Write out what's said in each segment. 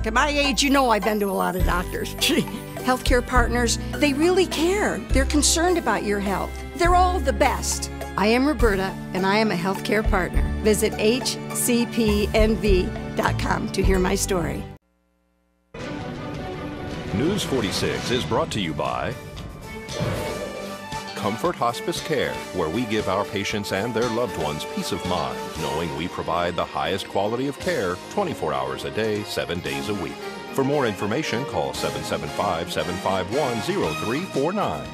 Heck, at my age, you know I've been to a lot of doctors. Healthcare partners, they really care. They're concerned about your health. They're all the best. I am Roberta, and I am a healthcare partner. Visit hcpnv.com to hear my story. News 46 is brought to you by Comfort Hospice Care, where we give our patients and their loved ones peace of mind, knowing we provide the highest quality of care 24 hours a day, 7 days a week. For more information, call 775-751-0349.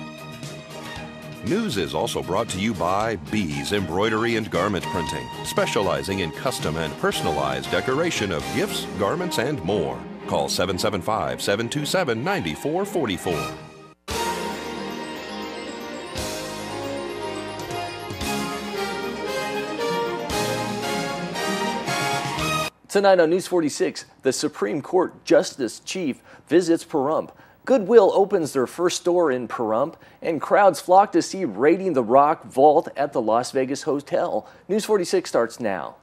News is also brought to you by Bees Embroidery and Garment Printing, specializing in custom and personalized decoration of gifts, garments, and more. Call 775-727-9444. Tonight on News 46, the Supreme Court Justice Chief visits Pahrump. Goodwill opens their first store in Pahrump, and crowds flock to see Raiding the Rock Vault at the Las Vegas Hotel. News 46 starts now.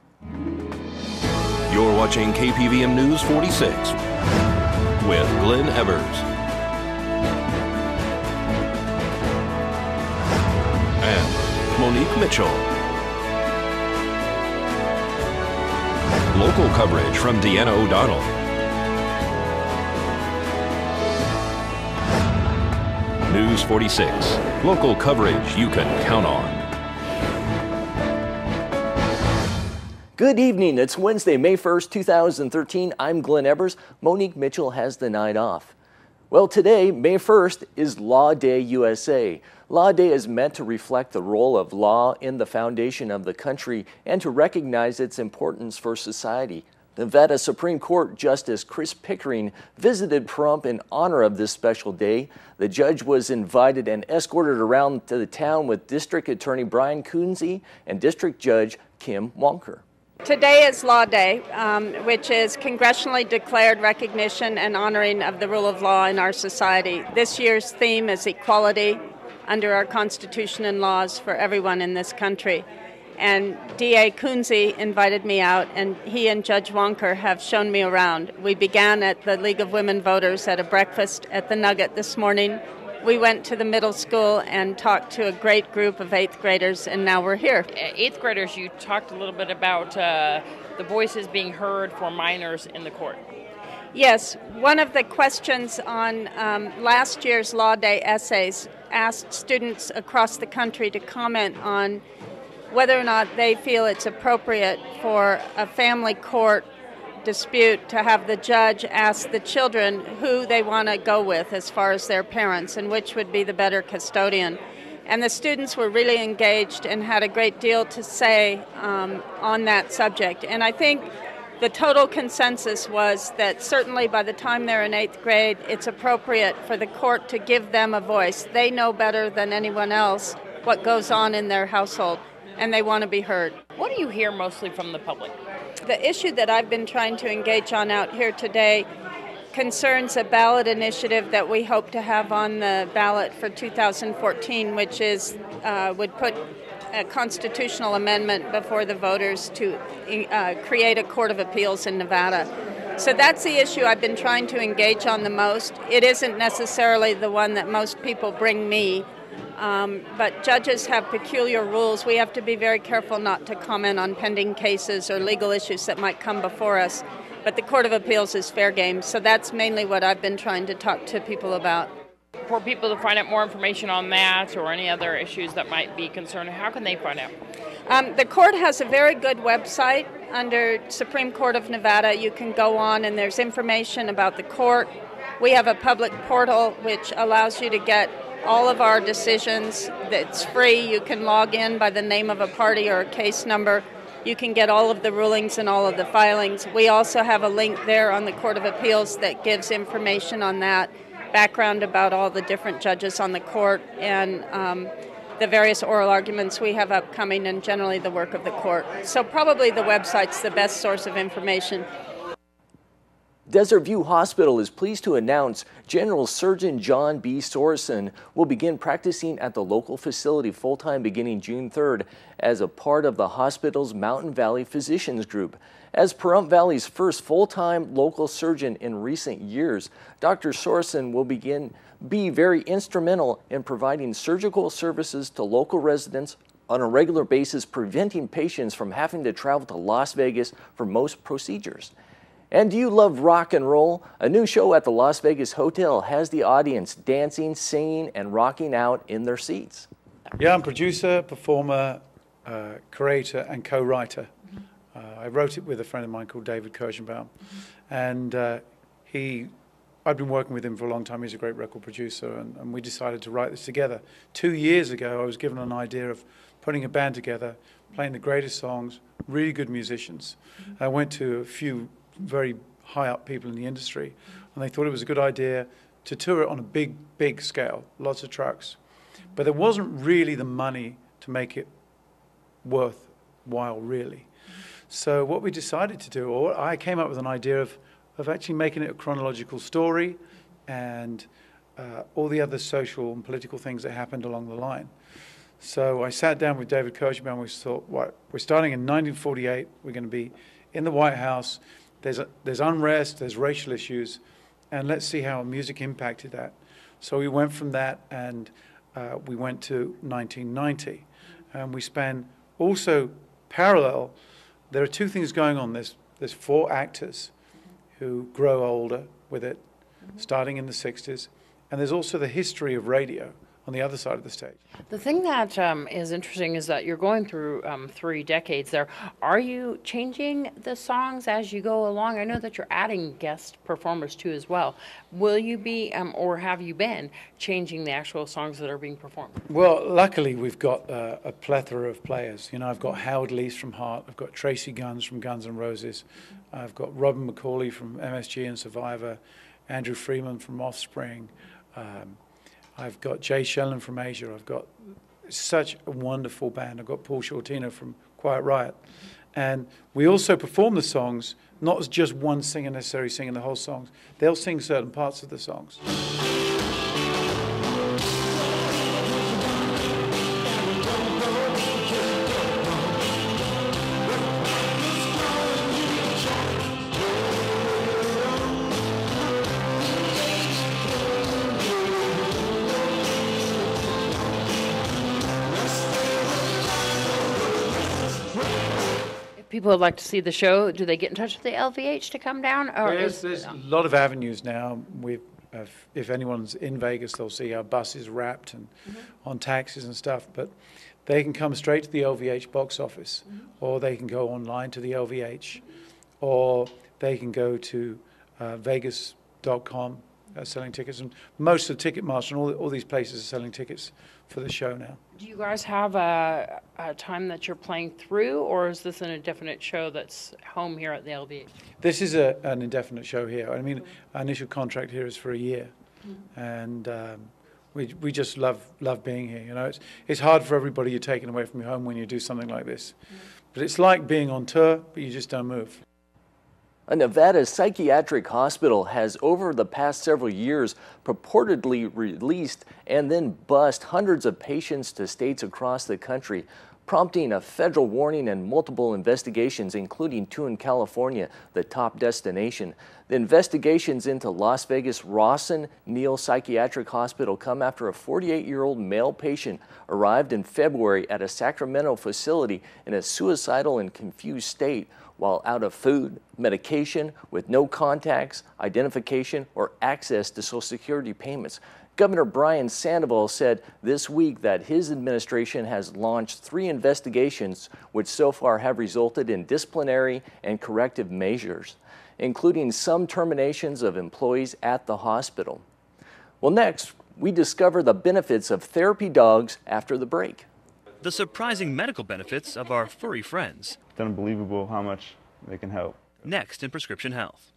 You're watching KPVM News 46 with Glenn Evers and Monique Mitchell. Local coverage from Deanna O'Donnell. News 46. Local coverage you can count on. Good evening. It's Wednesday, May 1st, 2013. I'm Glenn Evers. Monique Mitchell has the night off. Well, today, May 1st, is Law Day USA. Law Day is meant to reflect the role of law in the foundation of the country and to recognize its importance for society. Nevada Supreme Court Justice Chris Pickering visited Pahrump in honor of this special day. The judge was invited and escorted around to the town with District Attorney Brian Kunze and District Judge Kim Wonker. Today is Law Day, which is congressionally declared recognition and honoring of the rule of law in our society. This year's theme is equality under our Constitution and laws for everyone in this country. And D.A. Kunze invited me out, and he and Judge Wonker have shown me around. We began at the League of Women Voters at a breakfast at the Nugget this morning. We went to the middle school and talked to a great group of 8th graders, and now we're here. 8th graders, you talked a little bit about the voices being heard for minors in the court. Yes, one of the questions on last year's Law Day essays asked students across the country to comment on whether or not they feel it's appropriate for a family court dispute to have the judge ask the children who they want to go with as far as their parents and which would be the better custodian. And the students were really engaged and had a great deal to say on that subject. And I think the total consensus was that certainly by the time they're in 8th grade, it's appropriate for the court to give them a voice. They know better than anyone else what goes on in their household, and they want to be heard. What do you hear mostly from the public? The issue that I've been trying to engage on out here today concerns a ballot initiative that we hope to have on the ballot for 2014, which is would put a constitutional amendment before the voters to create a court of appeals in Nevada. So that's the issue I've been trying to engage on the most. It isn't necessarily the one that most people bring me, but judges have peculiar rules. We have to be very careful not to comment on pending cases or legal issues that might come before us. But the Court of Appeals is fair game, so that's mainly what I've been trying to talk to people about. For people to find out more information on that or any other issues that might be concerning, how can they find out? The court has a very good website under Supreme Court of Nevada. You can go on and there's information about the court. We have a public portal which allows you to get all of our decisions. It's free. You can log in by the name of a party or a case number. You can get all of the rulings and all of the filings. We also have a link there on the Court of Appeals that gives information on that, background about all the different judges on the court, and the various oral arguments we have upcoming, and generally the work of the court. So probably the website's the best source of information. Desert View Hospital is pleased to announce General Surgeon John B. Sorensen will begin practicing at the local facility full-time beginning June 3rd as a part of the hospital's Mountain Valley Physicians Group. As Pahrump Valley's first full-time local surgeon in recent years, Dr. Sorensen will be very instrumental in providing surgical services to local residents on a regular basis, preventing patients from having to travel to Las Vegas for most procedures. And do you love rock and roll? A new show at the Las Vegas Hotel has the audience dancing, singing, and rocking out in their seats. Yeah, I'm producer, performer, creator, and co-writer. I wrote it with a friend of mine called David Kirschenbaum, and I'd been working with him for a long time. He's a great record producer, and we decided to write this together. 2 years ago, I was given an idea of putting a band together, playing the greatest songs, really good musicians. I went to a few very high up people in the industry, and they thought it was a good idea to tour it on a big scale, lots of trucks. But there wasn't really the money to make it worthwhile, really. So what we decided to do, or I came up with an idea of actually making it a chronological story and all the other social and political things that happened along the line. So I sat down with David Kirschenbaum. We thought, right, we're starting in 1948. We're going to be in the White House. There's unrest, there's racial issues, and let's see how music impacted that. So we went from that, and we went to 1990. And we span also parallel. There are two things going on. There's 4 actors who grow older with it, starting in the 60s. And there's also the history of radio on the other side of the stage. The thing that is interesting is that you're going through 3 decades there. Are you changing the songs as you go along? I know that you're adding guest performers too as well. Will you be, or have you been, changing the actual songs that are being performed? Well, luckily we've got a plethora of players. You know, I've got Howard Leese from Heart, I've got Tracy Guns from Guns N' Roses, I've got Robin McCauley from MSG and Survivor, Andrew Freeman from Offspring, I've got Jay Shelton from Asia. I've got such a wonderful band. I've got Paul Shortino from Quiet Riot. And we also perform the songs, not as just one singer necessarily singing the whole songs. They'll sing certain parts of the songs. People would like to see the show. Do they get in touch with the LVH to come down? Or there's a lot of avenues now. If anyone's in Vegas, they'll see our buses wrapped and on taxis and stuff. But they can come straight to the LVH box office, or they can go online to the LVH, or they can go to Vegas.com selling tickets. And most of Ticketmaster and all these places are selling tickets for the show now. Do you guys have a time that you're playing through, or is this an indefinite show that's home here at the LVH? This is an indefinite show here. I mean, our initial contract here is for a year, and we just love being here. You know, it's hard for everybody. You're taken away from your home when you do something like this, but it's like being on tour, but you just don't move. A Nevada psychiatric hospital has over the past several years purportedly released and then bused hundreds of patients to states across the country, prompting a federal warning and multiple investigations, including 2 in California, the top destination. The investigations into Las Vegas Rawson Neal Psychiatric Hospital come after a 48-year-old male patient arrived in February at a Sacramento facility in a suicidal and confused state while out of food, medication, with no contacts, identification, or access to Social Security payments. Governor Brian Sandoval said this week that his administration has launched 3 investigations which so far have resulted in disciplinary and corrective measures, including some terminations of employees at the hospital. Well, next, we discover the benefits of therapy dogs after the break. The surprising medical benefits of our furry friends. It's unbelievable how much they can help. Next in Prescription Health.